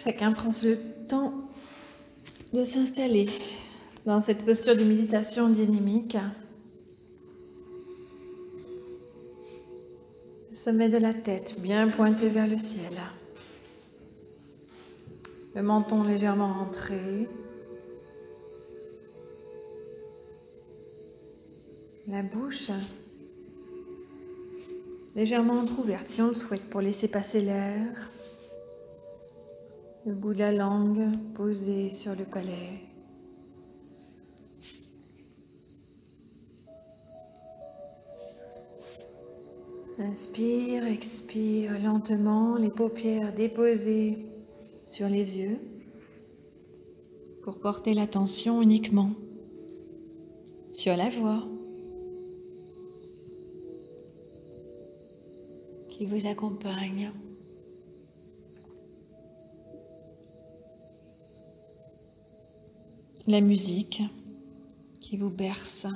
Chacun prend le temps de s'installer dans cette posture de méditation dynamique. Le sommet de la tête bien pointé vers le ciel. Le menton légèrement rentré. La bouche légèrement entrouverte si on le souhaite pour laisser passer l'air. Le bout de la langue posé sur le palais. Inspire, expire lentement, les paupières déposées sur les yeux pour porter l'attention uniquement sur la voix qui vous accompagne. La musique qui vous berce.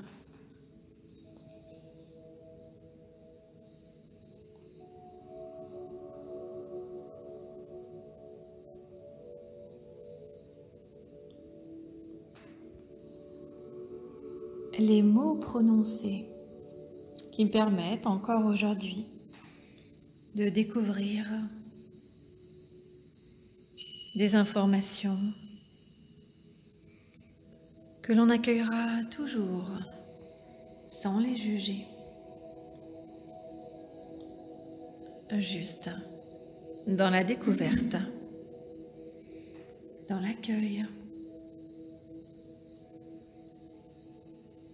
Les mots prononcés qui me permettent encore aujourd'hui de découvrir des informations que l'on accueillera toujours sans les juger, juste dans la découverte, dans l'accueil,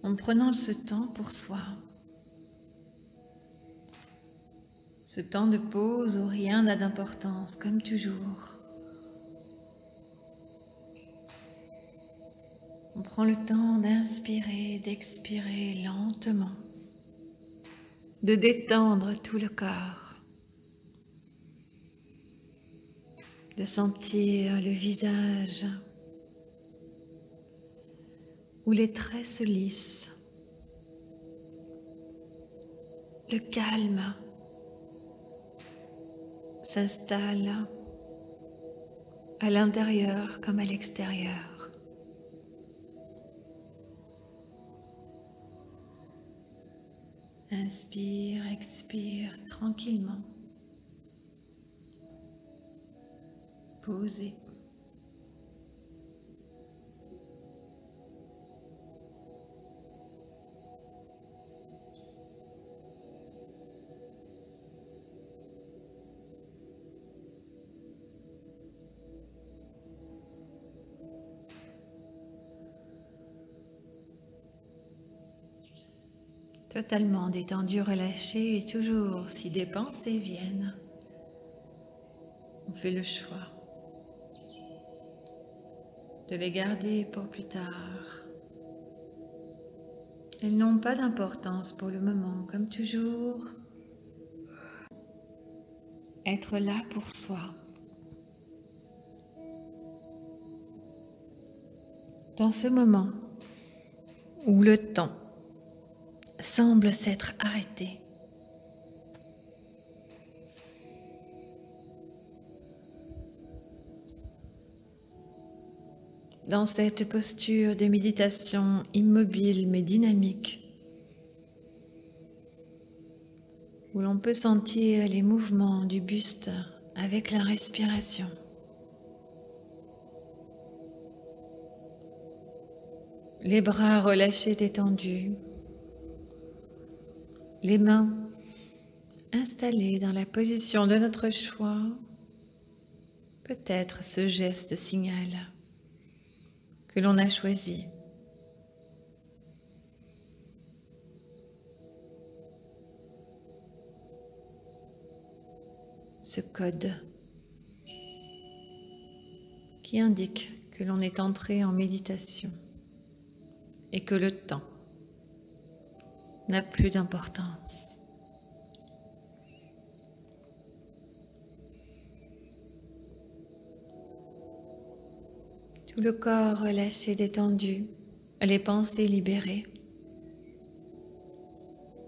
en prenant ce temps pour soi, ce temps de pause où rien n'a d'importance, comme toujours. On prend le temps d'inspirer, d'expirer lentement, de détendre tout le corps, de sentir le visage où les traits se lissent, le calme s'installe à l'intérieur comme à l'extérieur. Inspire, expire tranquillement, posé. Totalement détendu, relâché, et toujours, si des pensées viennent, on fait le choix de les garder pour plus tard. Elles n'ont pas d'importance pour le moment, comme toujours. Être là pour soi. Dans ce moment où le temps semble s'être arrêté, dans cette posture de méditation immobile mais dynamique, où l'on peut sentir les mouvements du buste avec la respiration. Les bras relâchés détendus, les mains installées dans la position de notre choix, peut-être ce geste signale que l'on a choisi. Ce code qui indique que l'on est entré en méditation et que le temps n'a plus d'importance. Tout le corps relâché, détendu, les pensées libérées.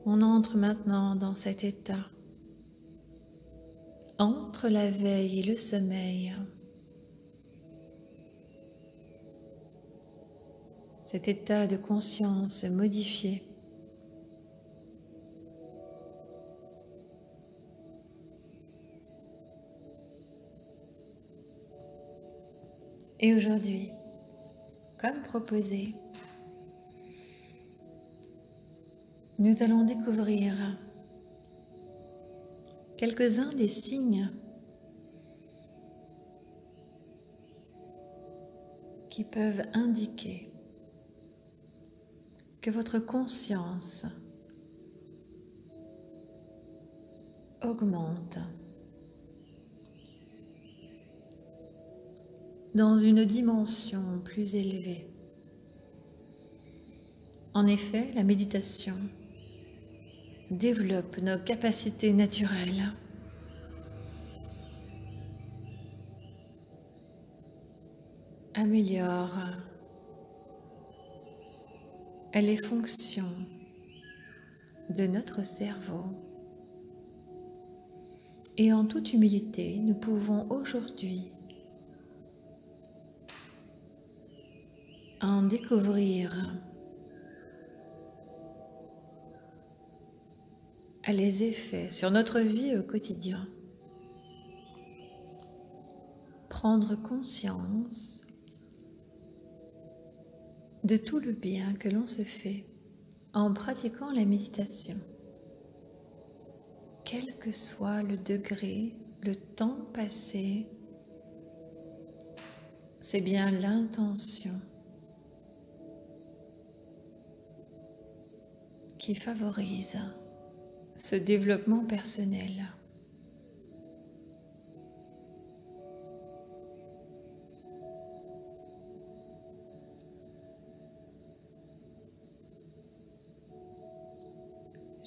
On entre maintenant dans cet état entre la veille et le sommeil, cet état de conscience modifié. Et aujourd'hui, comme proposé, nous allons découvrir quelques-uns des signes qui peuvent indiquer que votre conscience augmente dans une dimension plus élevée. En effet, la méditation développe nos capacités naturelles, améliore les fonctions de notre cerveau. Et en toute humilité, nous pouvons aujourd'hui en découvrir les effets sur notre vie au quotidien. Prendre conscience de tout le bien que l'on se fait en pratiquant la méditation. Quel que soit le degré, le temps passé, c'est bien l'intention qui favorise ce développement personnel.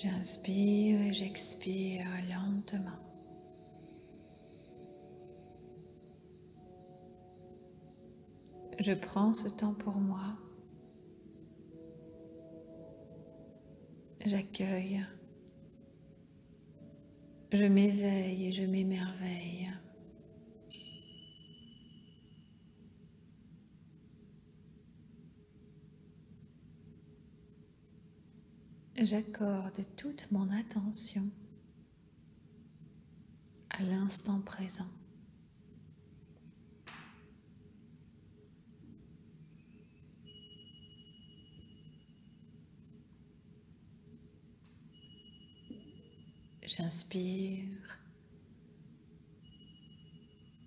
J'inspire et j'expire lentement. Je prends ce temps pour moi. J'accueille. Je m'éveille et je m'émerveille. J'accorde toute mon attention à l'instant présent. J'inspire,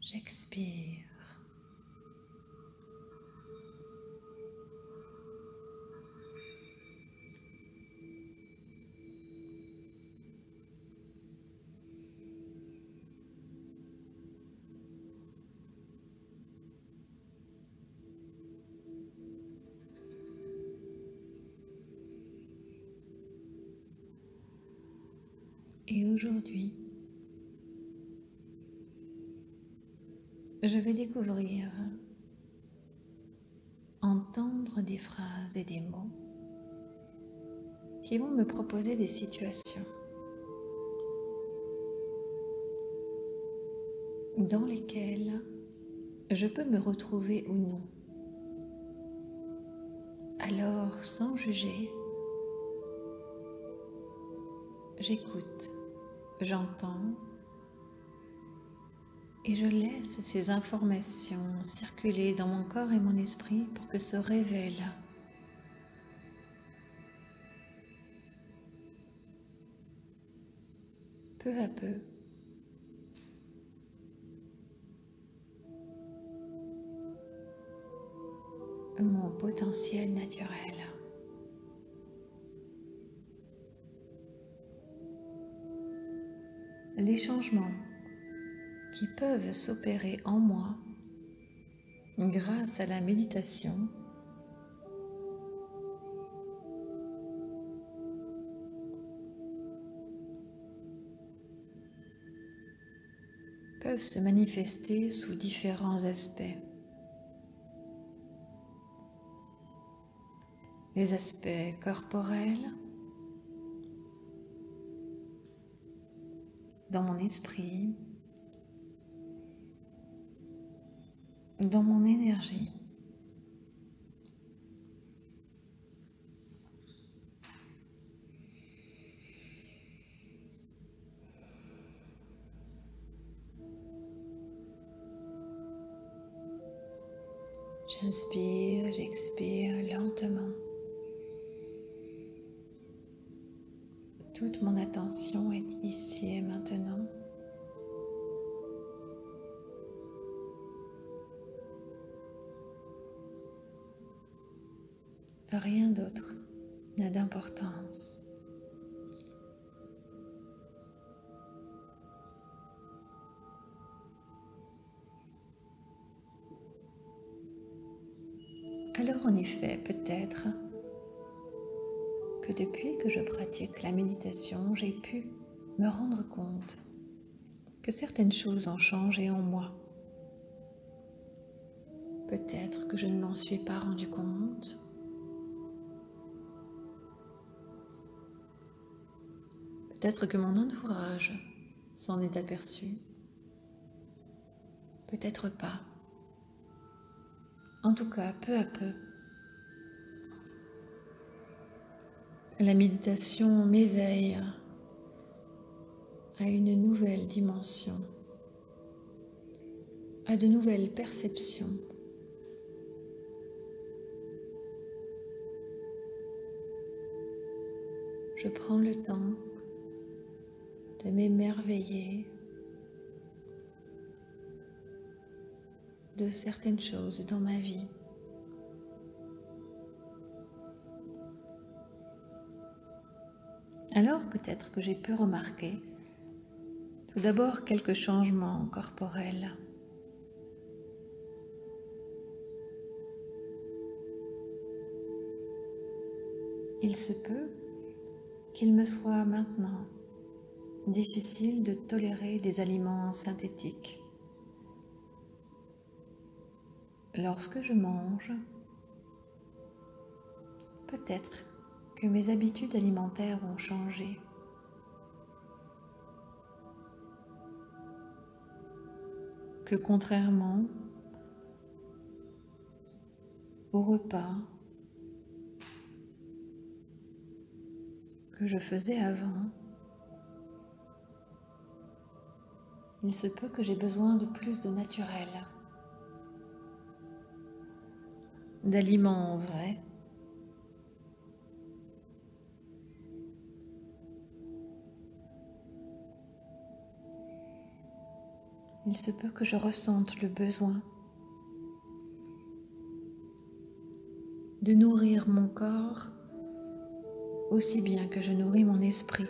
j'expire. Et aujourd'hui, je vais découvrir, entendre des phrases et des mots qui vont me proposer des situations dans lesquelles je peux me retrouver ou non. Alors, sans juger, j'écoute, j'entends et je laisse ces informations circuler dans mon corps et mon esprit pour que se révèle peu à peu mon potentiel naturel. Les changements qui peuvent s'opérer en moi grâce à la méditation peuvent se manifester sous différents aspects. Les aspects corporels, dans mon esprit, dans mon énergie. J'inspire, j'expire lentement. Toute mon attention est ici et maintenant. Rien d'autre n'a d'importance. Alors en effet, peut-être que depuis que je pratique la méditation, j'ai pu me rendre compte que certaines choses ont changé en moi. Peut-être que je ne m'en suis pas rendu compte. Peut-être que mon entourage s'en est aperçu. Peut-être pas. En tout cas, peu à peu, la méditation m'éveille à une nouvelle dimension, à de nouvelles perceptions. Je prends le temps de m'émerveiller de certaines choses dans ma vie. Alors peut-être que j'ai pu remarquer tout d'abord quelques changements corporels. Il se peut qu'il me soit maintenant difficile de tolérer des aliments synthétiques. Lorsque je mange, peut-être que mes habitudes alimentaires ont changé. Que contrairement au repas que je faisais avant, il se peut que j'ai besoin de plus de naturel, d'aliments vrais, il se peut que je ressente le besoin de nourrir mon corps aussi bien que je nourris mon esprit.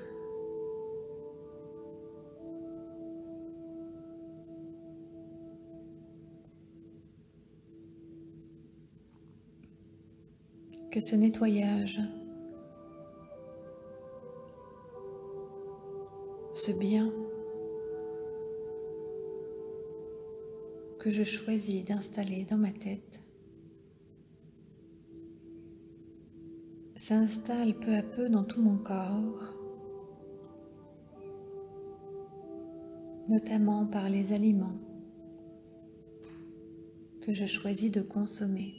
Que ce nettoyage, ce bien que je choisis d'installer dans ma tête s'installe peu à peu dans tout mon corps, notamment par les aliments que je choisis de consommer.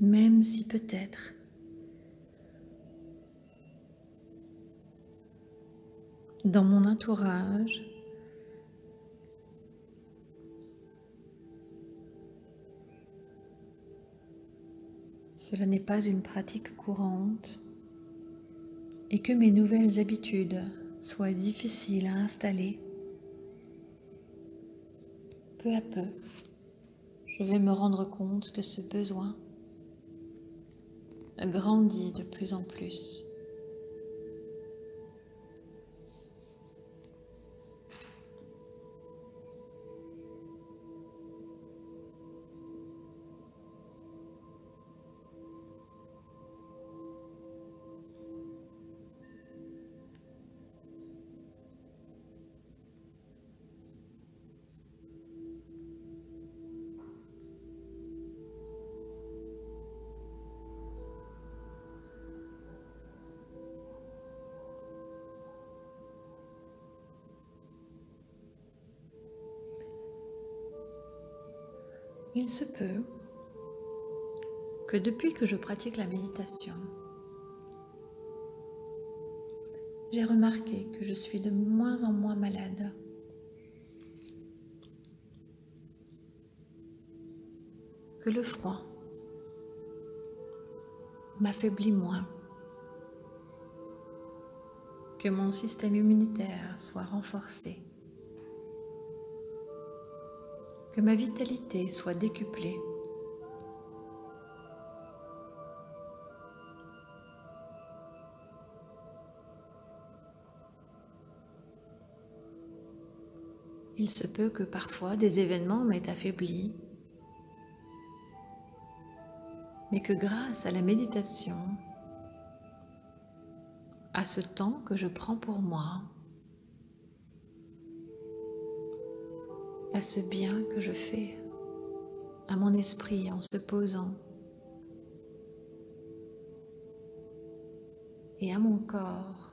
Même si peut-être dans mon entourage, cela n'est pas une pratique courante et que mes nouvelles habitudes soient difficiles à installer, peu à peu, je vais me rendre compte que ce besoin grandit de plus en plus. Il se peut que depuis que je pratique la méditation, j'ai remarqué que je suis de moins en moins malade. Que le froid m'affaiblit moins. Que mon système immunitaire soit renforcé. Que ma vitalité soit décuplée. Il se peut que parfois des événements m'aient affaibli, mais que grâce à la méditation, à ce temps que je prends pour moi, à ce bien que je fais à mon esprit en se posant et à mon corps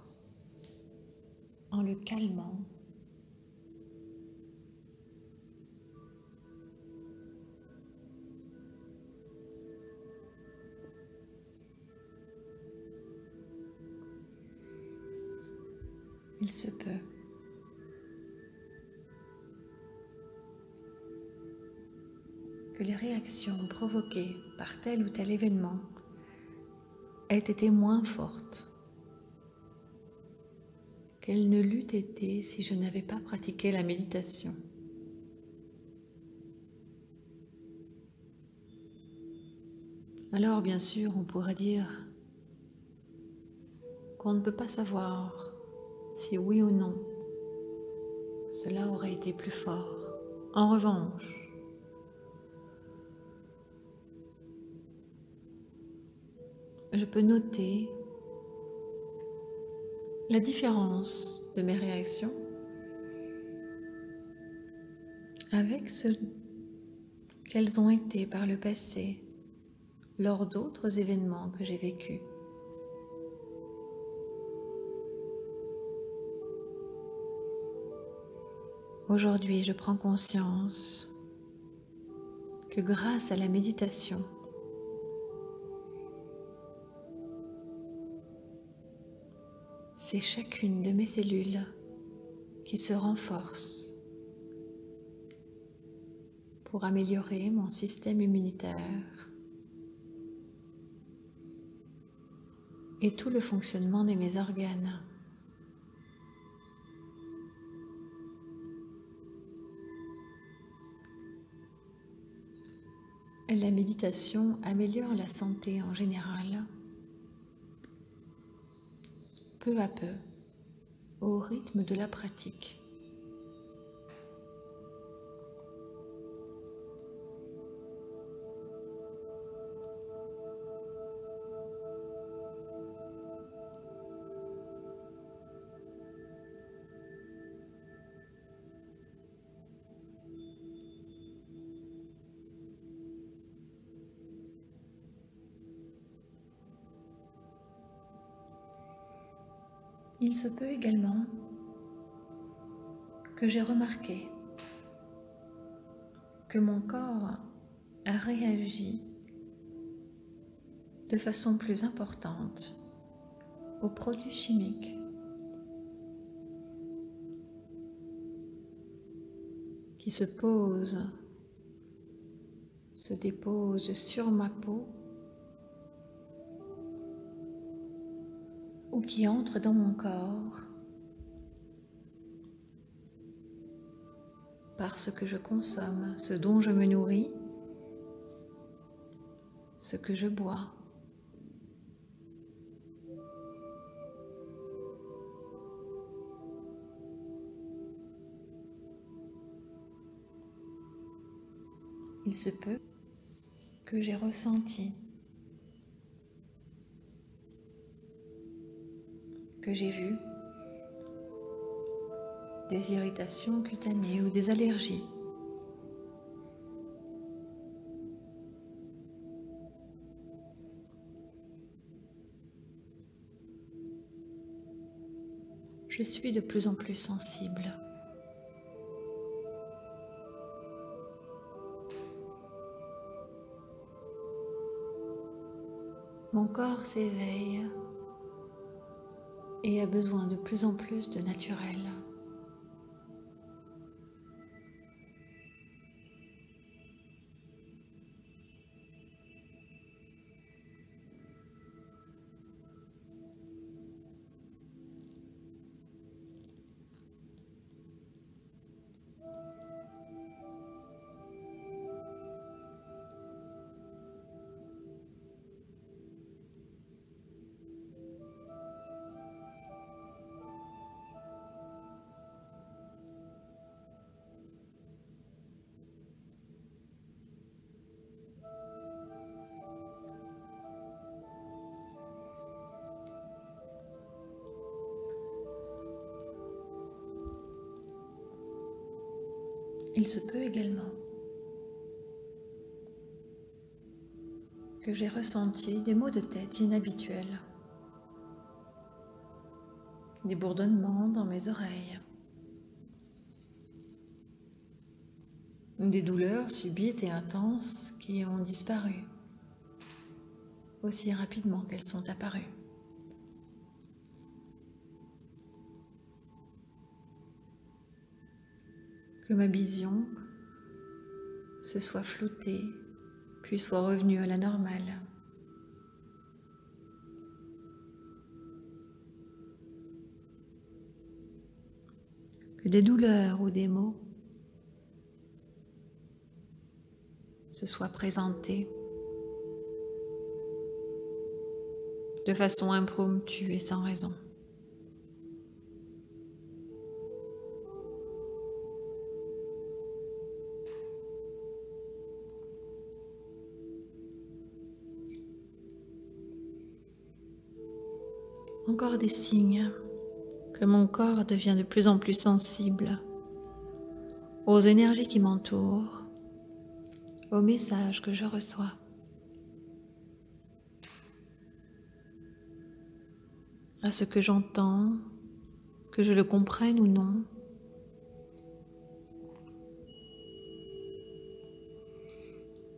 en le calmant, il se peut que les réactions provoquées par tel ou tel événement aient été moins fortes qu'elles ne l'eût été si je n'avais pas pratiqué la méditation. Alors bien sûr, on pourra dire qu'on ne peut pas savoir si oui ou non cela aurait été plus fort. En revanche, je peux noter la différence de mes réactions avec ce qu'elles ont été par le passé lors d'autres événements que j'ai vécus. Aujourd'hui, je prends conscience que grâce à la méditation, c'est chacune de mes cellules qui se renforce pour améliorer mon système immunitaire et tout le fonctionnement de mes organes. La méditation améliore la santé en général, peu à peu, au rythme de la pratique. Il se peut également que j'ai remarqué que mon corps a réagi de façon plus importante aux produits chimiques qui se déposent sur ma peau ou qui entrent dans mon corps parce que je consomme ce dont je me nourris, ce que je bois. Il se peut que j'ai ressenti, que j'ai vu des irritations cutanées ou des allergies. Je suis de plus en plus sensible. Mon corps s'éveille et a besoin de plus en plus de naturel. Il se peut également que j'ai ressenti des maux de tête inhabituels, des bourdonnements dans mes oreilles, des douleurs subites et intenses qui ont disparu aussi rapidement qu'elles sont apparues. Que ma vision se soit floutée, puis soit revenue à la normale. Que des douleurs ou des maux se soient présentés de façon impromptue et sans raison. Encore des signes que mon corps devient de plus en plus sensible aux énergies qui m'entourent, aux messages que je reçois. À ce que j'entends, que je le comprenne ou non.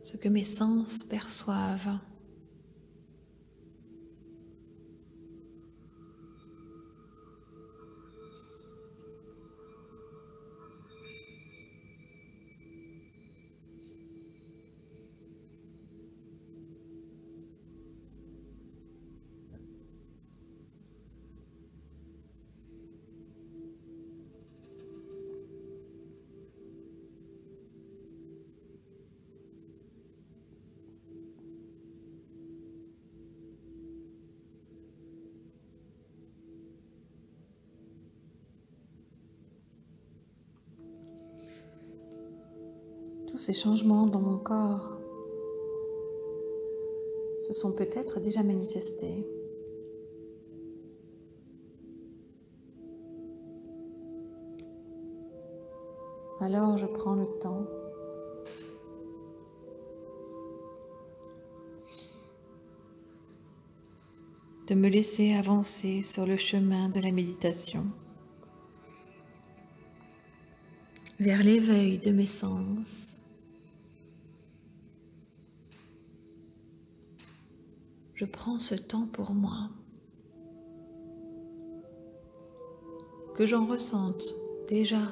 Ce que mes sens perçoivent. Tous ces changements dans mon corps se sont peut-être déjà manifestés. Alors je prends le temps de me laisser avancer sur le chemin de la méditation, vers l'éveil de mes sens. Je prends ce temps pour moi, que j'en ressente déjà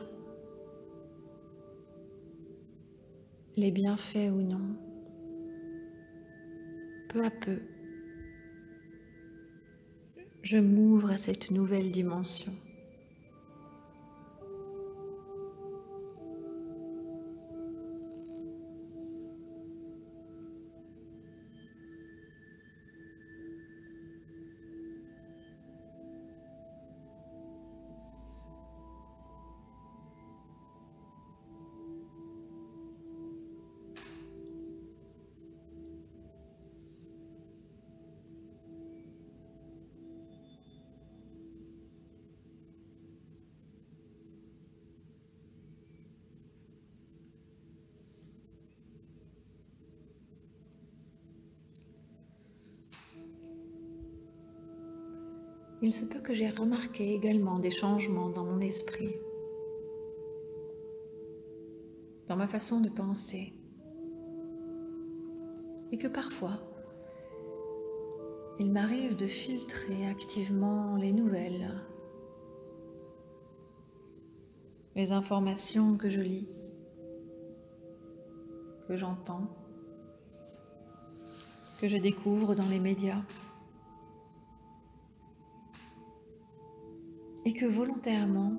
les bienfaits ou non. Peu à peu, je m'ouvre à cette nouvelle dimension. Il se peut que j'ai remarqué également des changements dans mon esprit, dans ma façon de penser, et que parfois, il m'arrive de filtrer activement les nouvelles, les informations que je lis, que j'entends, que je découvre dans les médias, et que volontairement,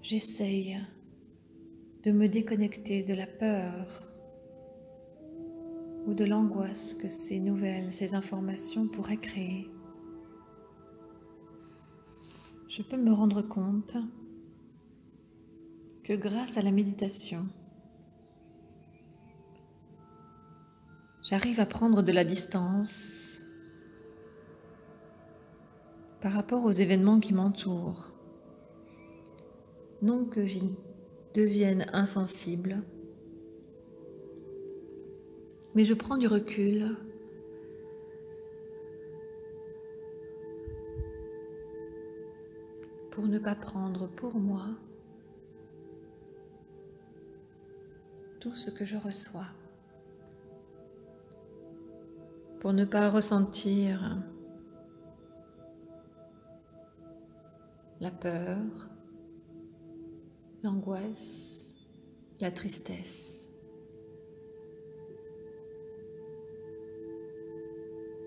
j'essaye de me déconnecter de la peur ou de l'angoisse que ces nouvelles, ces informations pourraient créer. Je peux me rendre compte que grâce à la méditation, j'arrive à prendre de la distance par rapport aux événements qui m'entourent. Non que j'y devienne insensible, mais je prends du recul pour ne pas prendre pour moi tout ce que je reçois, pour ne pas ressentir la peur, l'angoisse, la tristesse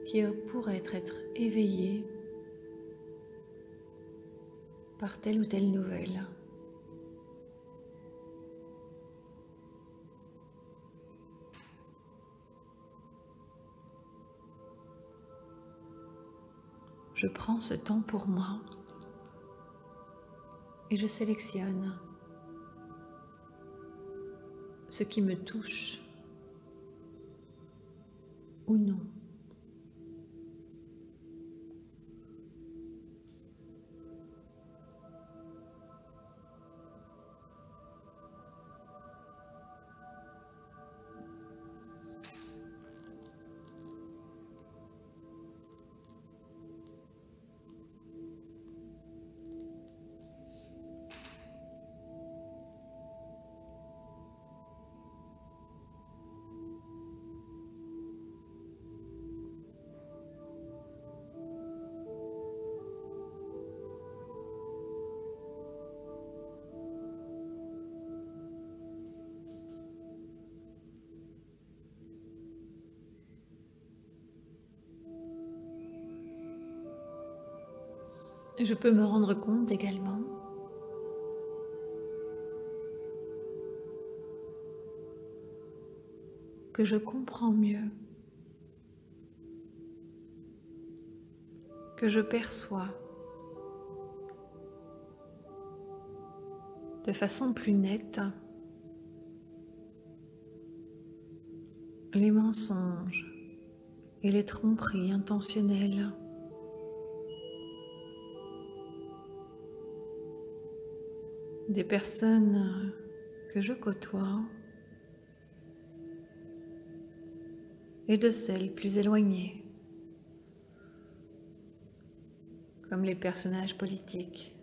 qui pourraient être éveillée par telle ou telle nouvelle. Je prends ce temps pour moi et je sélectionne ce qui me touche ou non. Je peux me rendre compte également que je comprends mieux, que je perçois de façon plus nette les mensonges et les tromperies intentionnelles des personnes que je côtoie et de celles plus éloignées, comme les personnages politiques,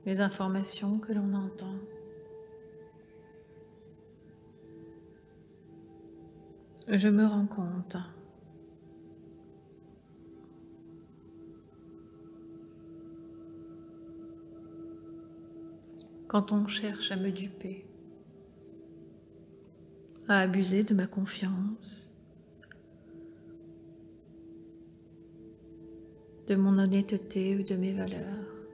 les informations que l'on entend. Je me rends compte quand on cherche à me duper, à abuser de ma confiance, de mon honnêteté ou de mes valeurs.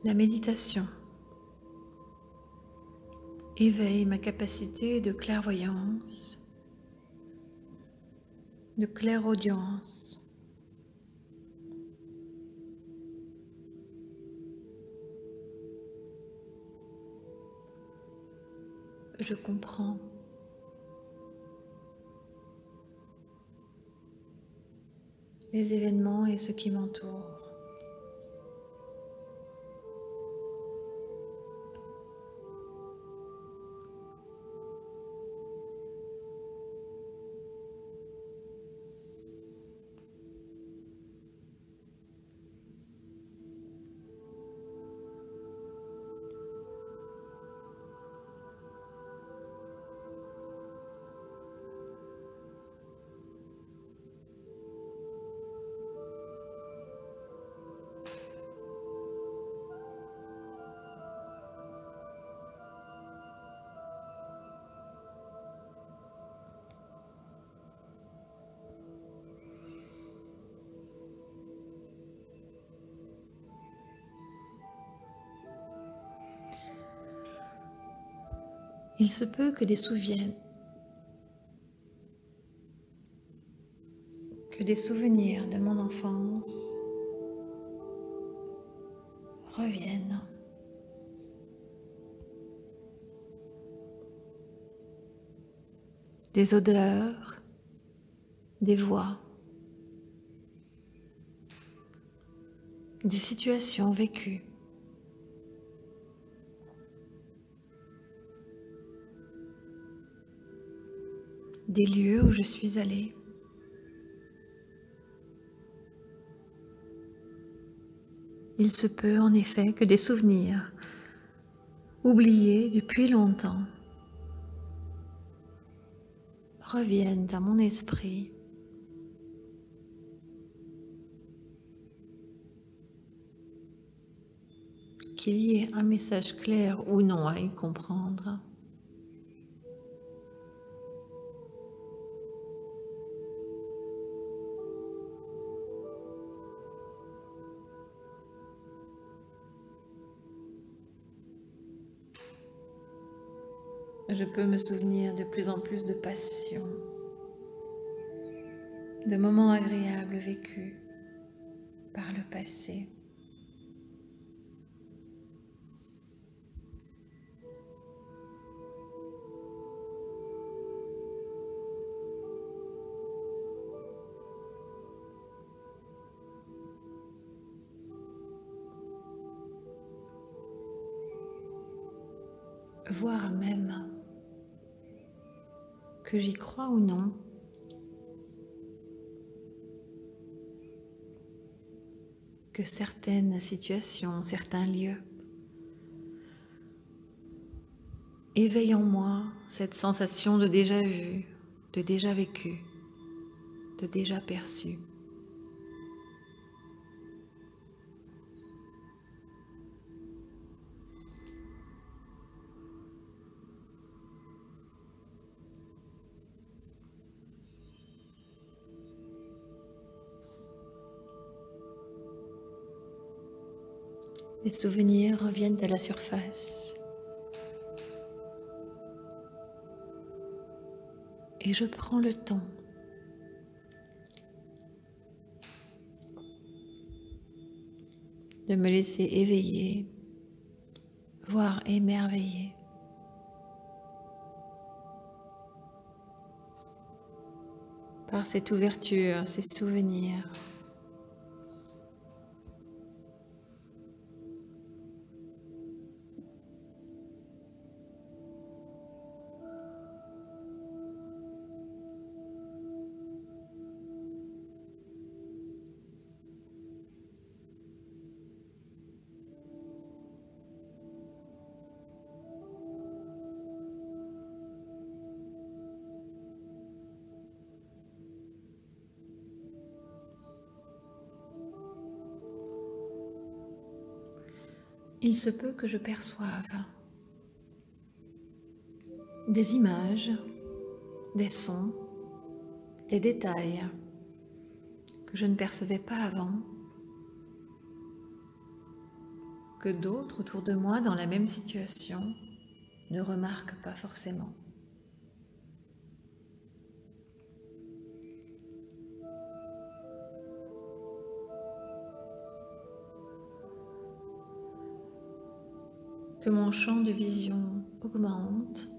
La méditation éveille ma capacité de clairvoyance, de clairaudience. Je comprends les événements et ce qui m'entoure. Il se peut que des souvenirs de mon enfance reviennent. Des odeurs, des voix, des situations vécues. Des lieux où je suis allée. Il se peut en effet que des souvenirs oubliés depuis longtemps reviennent à mon esprit. Qu'il y ait un message clair ou non à y comprendre. Je peux me souvenir de plus en plus de passions, de moments agréables vécus par le passé. Voire même que j'y crois ou non, que certaines situations, certains lieux éveillent en moi cette sensation de déjà vu, de déjà vécu, de déjà perçu. Les souvenirs reviennent à la surface et je prends le temps de me laisser éveiller, voire émerveiller par cette ouverture, ces souvenirs. Il se peut que je perçoive des images, des sons, des détails que je ne percevais pas avant, que d'autres autour de moi dans la même situation ne remarquent pas forcément. Que mon champ de vision augmente,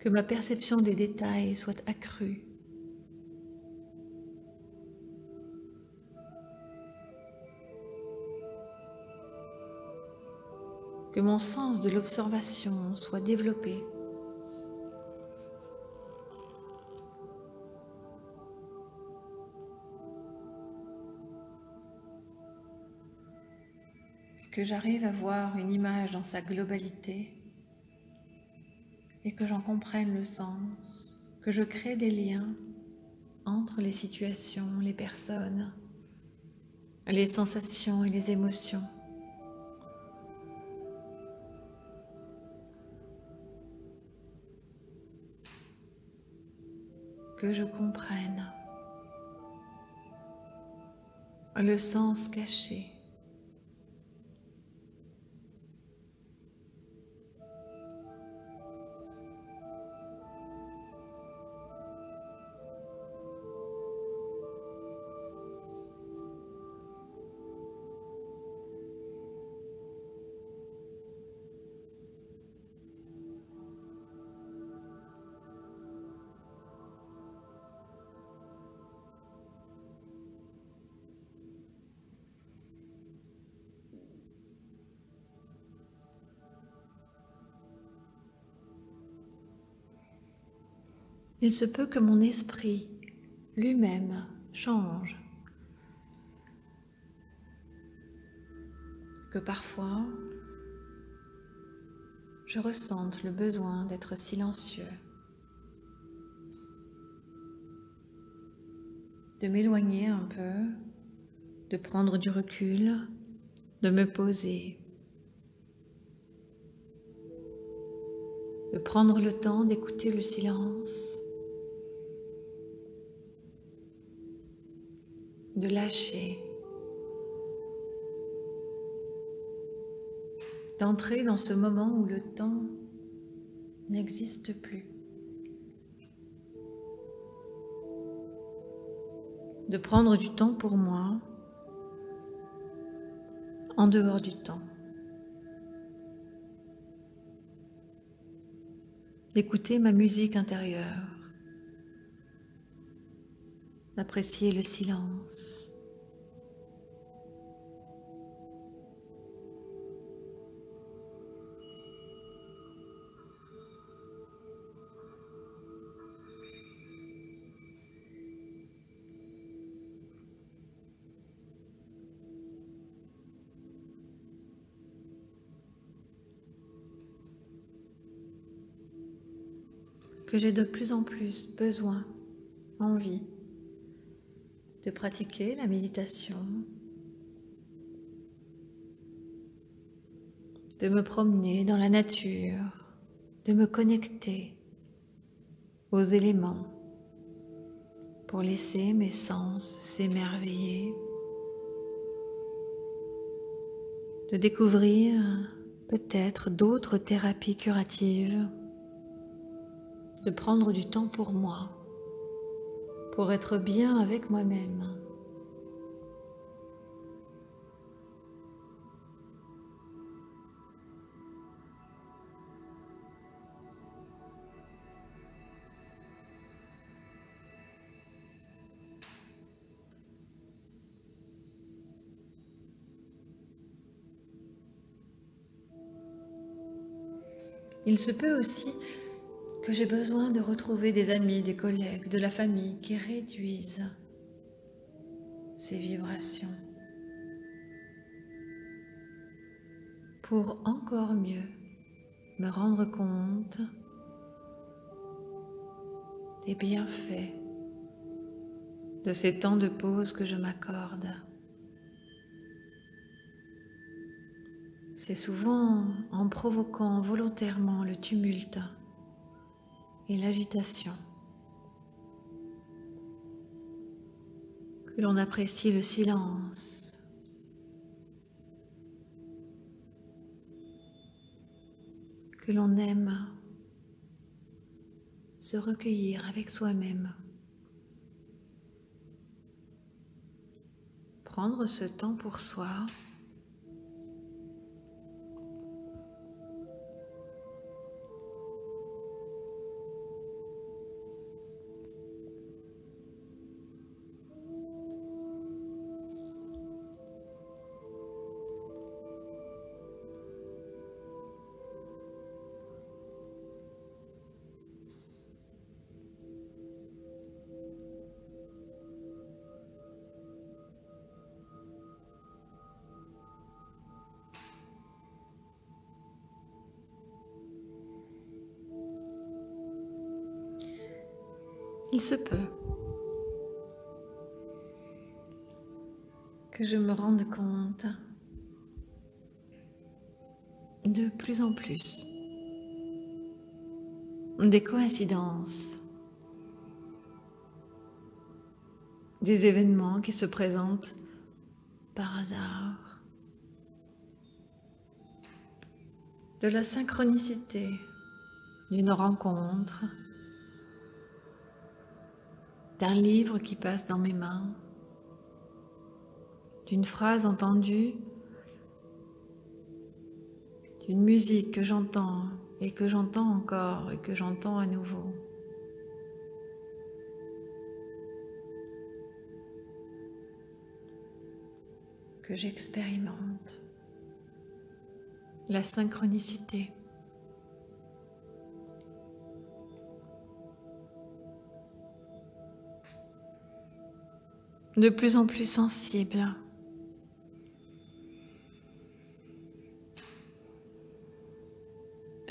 que ma perception des détails soit accrue. Que mon sens de l'observation soit développé. Que j'arrive à voir une image dans sa globalité et que j'en comprenne le sens, que je crée des liens entre les situations, les personnes, les sensations et les émotions. Que je comprenne le sens caché. il se peut que mon esprit lui-même change, que parfois je ressente le besoin d'être silencieux, de m'éloigner un peu, de prendre du recul, de me poser, de prendre le temps d'écouter le silence, de lâcher, d'entrer dans ce moment où le temps n'existe plus, de prendre du temps pour moi en dehors du temps, d'écouter ma musique intérieure, d'apprécier le silence. Que j'ai de plus en plus besoin, envie de pratiquer la méditation, de me promener dans la nature, de me connecter aux éléments pour laisser mes sens s'émerveiller, de découvrir peut-être d'autres thérapies curatives, de prendre du temps pour moi, pour être bien avec moi-même. Il se peut aussi que j'ai besoin de retrouver des amis, des collègues, de la famille qui réduisent ces vibrations pour encore mieux me rendre compte des bienfaits de ces temps de pause que je m'accorde. C'est souvent en provoquant volontairement le tumulte et l'agitation que l'on apprécie le silence, que l'on aime se recueillir avec soi-même, prendre ce temps pour soi. Il se peut que je me rende compte de plus en plus des coïncidences, des événements qui se présentent par hasard, de la synchronicité d'une rencontre, d'un livre qui passe dans mes mains, d'une phrase entendue, d'une musique que j'entends et que j'entends encore et que j'entends à nouveau. Que j'expérimente la synchronicité. de plus en plus sensible.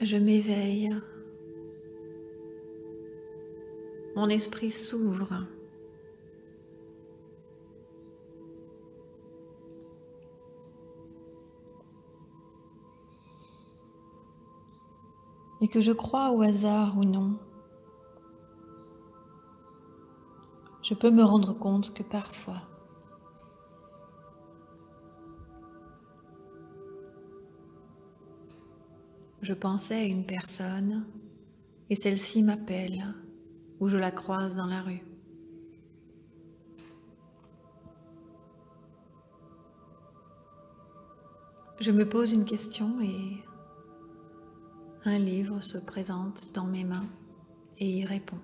Je m'éveille. Mon esprit s'ouvre. Et que je crois au hasard ou non, je peux me rendre compte que parfois, je pensais à une personne et celle-ci m'appelle ou je la croise dans la rue. Je me pose une question et un livre se présente dans mes mains et y répond.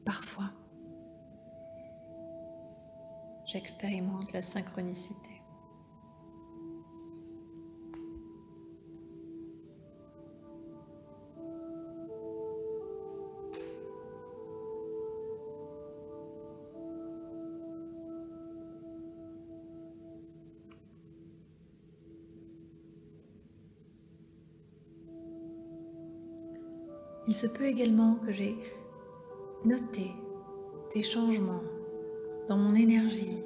Parfois, j'expérimente la synchronicité. Il se peut également que j'ai noté des changements dans mon énergie.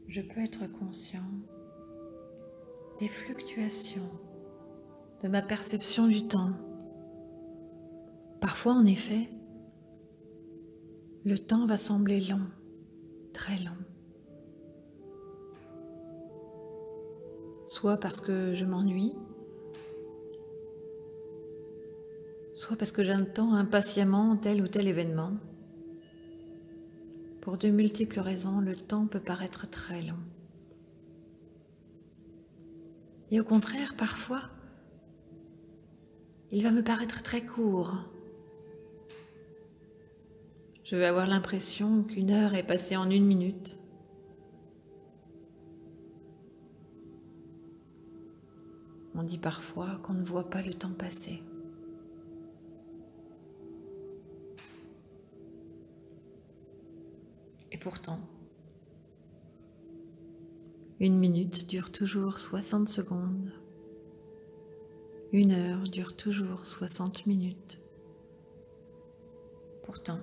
Je peux être conscient des fluctuations de ma perception du temps. Parfois, en effet, le temps va sembler long, très long. Soit parce que je m'ennuie, soit parce que j'attends impatiemment tel ou tel événement. Pour de multiples raisons, le temps peut paraître très long. Et au contraire, parfois, il va me paraître très court. Je vais avoir l'impression qu'une heure est passée en 1 minute. On dit parfois qu'on ne voit pas le temps passer. Et pourtant, 1 minute dure toujours 60 secondes. 1 heure dure toujours 60 minutes. Pourtant,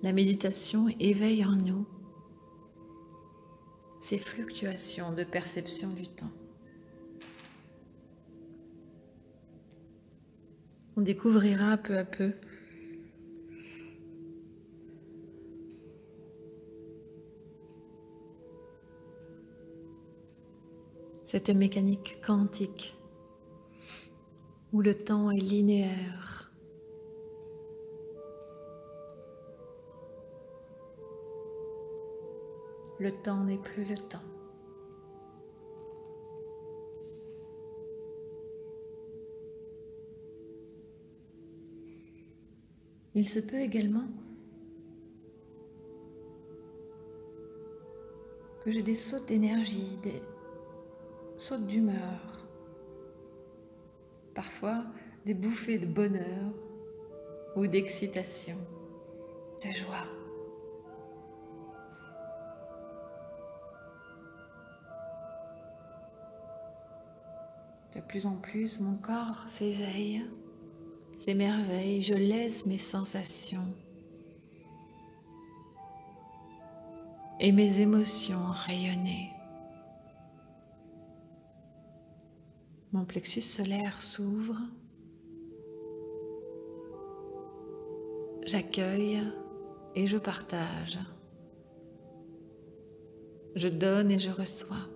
la méditation éveille en nous ces fluctuations de perception du temps. On découvrira peu à peu cette mécanique quantique où le temps est linéaire. Le temps n'est plus le temps. Il se peut également que j'ai des sautes d'énergie, des sautes d'humeur, parfois des bouffées de bonheur ou d'excitation, de joie. De plus en plus, mon corps s'éveille, s'émerveille, je laisse mes sensations et mes émotions rayonner. Mon plexus solaire s'ouvre, j'accueille et je partage. Je donne et je reçois.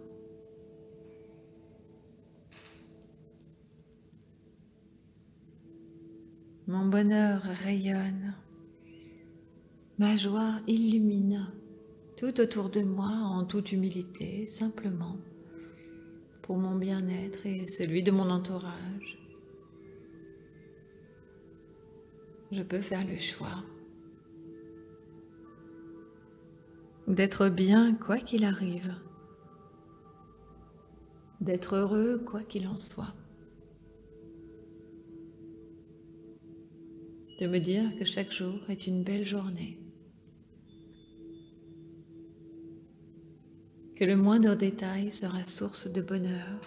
Mon bonheur rayonne, ma joie illumine tout autour de moi en toute humilité, simplement pour mon bien-être et celui de mon entourage. Je peux faire le choix d'être bien quoi qu'il arrive, d'être heureux quoi qu'il en soit, de me dire que chaque jour est une belle journée, que le moindre détail sera source de bonheur.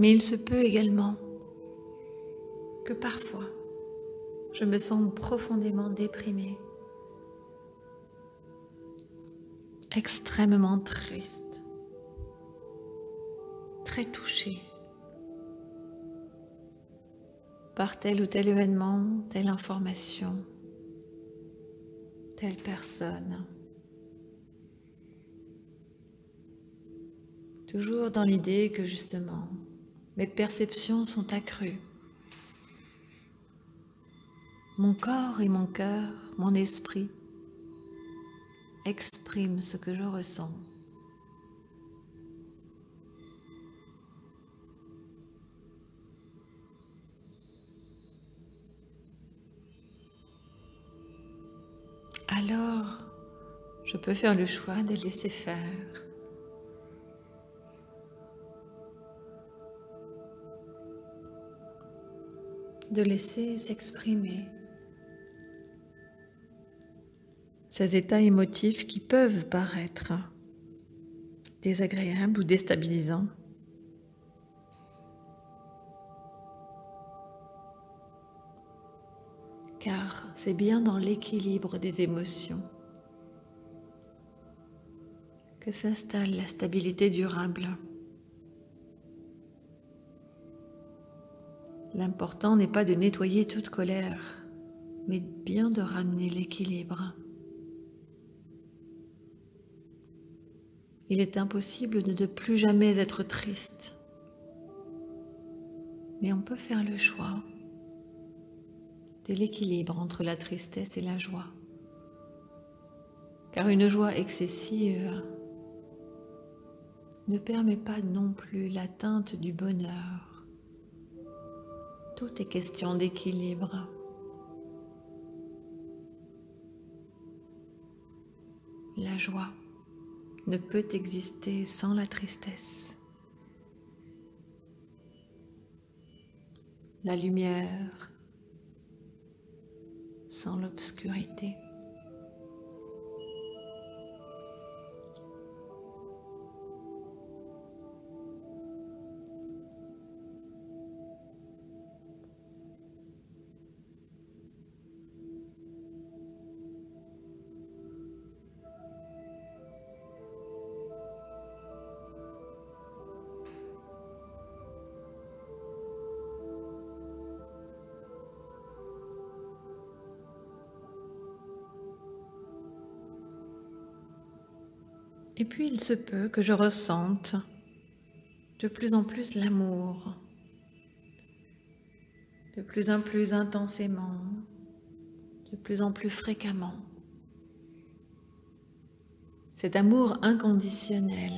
Mais il se peut également que parfois, je me sens profondément déprimée, extrêmement triste, très touchée par tel ou tel événement, telle information, telle personne. Toujours dans l'idée que justement, mes perceptions sont accrues. Mon corps et mon cœur, mon esprit expriment ce que je ressens. Alors, je peux faire le choix de laisser faire. De laisser s'exprimer ces états émotifs qui peuvent paraître désagréables ou déstabilisants. Car c'est bien dans l'équilibre des émotions que s'installe la stabilité durable. L'important n'est pas de nettoyer toute colère, mais bien de ramener l'équilibre. Il est impossible de ne plus jamais être triste, mais on peut faire le choix de l'équilibre entre la tristesse et la joie. Car une joie excessive ne permet pas non plus l'atteinte du bonheur. Tout est question d'équilibre. La joie ne peut exister sans la tristesse. La lumière sans l'obscurité. Et puis il se peut que je ressente de plus en plus l'amour, de plus en plus intensément, de plus en plus fréquemment. Cet amour inconditionnel.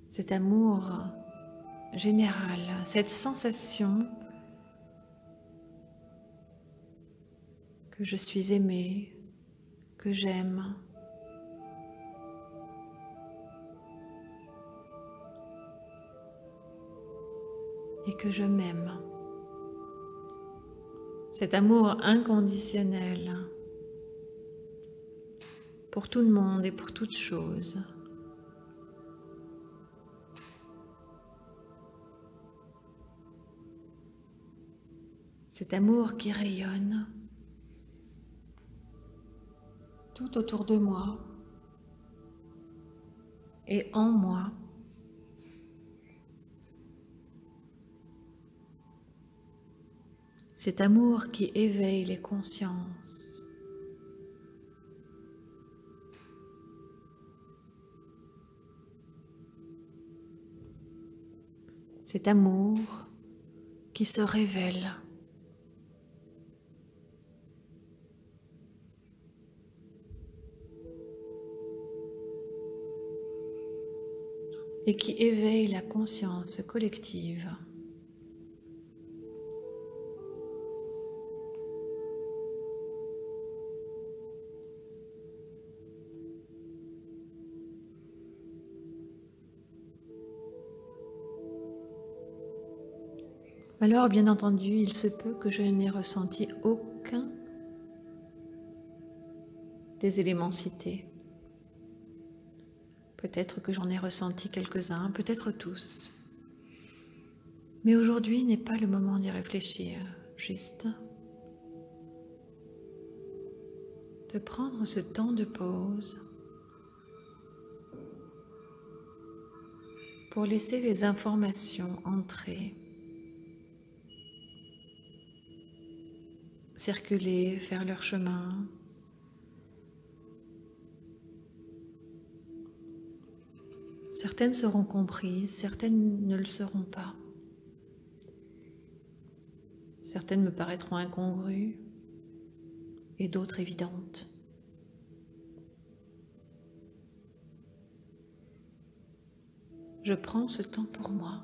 Cet amour général, cette sensation que je suis aimée, que j'aime. Et que je m'aime. Cet amour inconditionnel pour tout le monde et pour toute chose. Cet amour qui rayonne tout autour de moi et en moi. Cet amour qui éveille les consciences. cet amour qui se révèle. Et qui éveille la conscience collective. Alors, bien entendu, il se peut que je n'ai ressenti aucun des éléments cités. Peut-être que j'en ai ressenti quelques-uns, peut-être tous. Mais aujourd'hui n'est pas le moment d'y réfléchir, juste de prendre ce temps de pause pour laisser les informations entrer, circuler, faire leur chemin. Certaines seront comprises, certaines ne le seront pas. Certaines me paraîtront incongrues et d'autres évidentes. Je prends ce temps pour moi.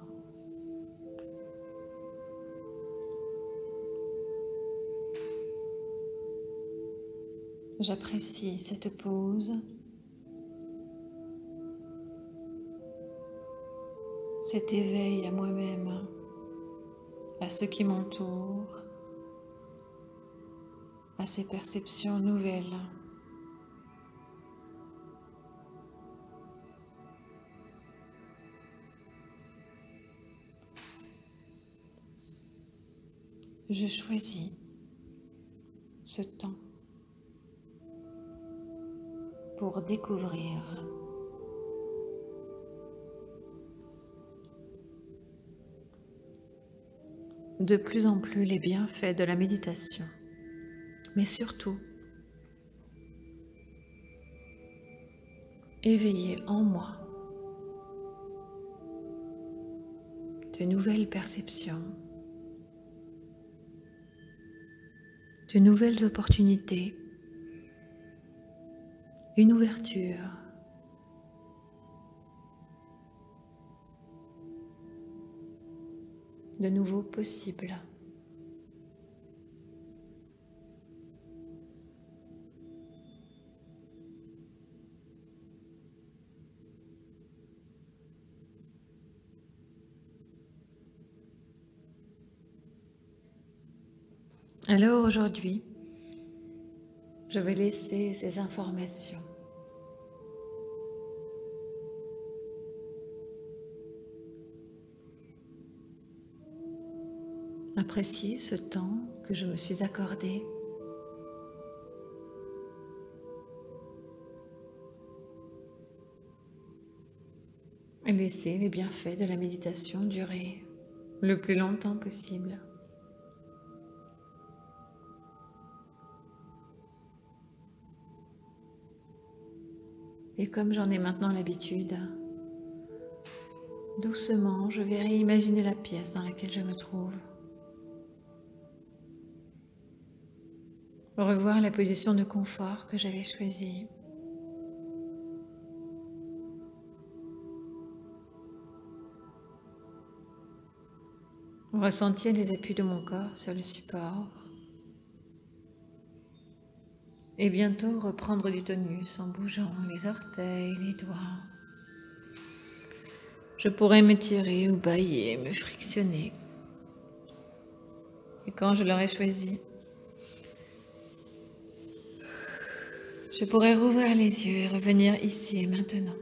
J'apprécie cette pause, cet éveil à moi-même, à ceux qui m'entourent, à ces perceptions nouvelles. Je choisis ce temps pour découvrir de plus en plus les bienfaits de la méditation, mais surtout éveiller en moi de nouvelles perceptions, de nouvelles opportunités, une ouverture, de nouveaux possibles. Alors aujourd'hui, je vais laisser ces informations apprécier ce temps que je me suis accordé et laisser les bienfaits de la méditation durer le plus longtemps possible. Et comme j'en ai maintenant l'habitude, doucement, je vais réimaginer la pièce dans laquelle je me trouve. Revoir la position de confort que j'avais choisie. Ressentir les appuis de mon corps sur le support. Et bientôt reprendre du tonus en bougeant les orteils, les doigts. Je pourrais m'étirer ou bâiller, me frictionner. Et quand je l'aurai choisi, je pourrais rouvrir les yeux et revenir ici et maintenant.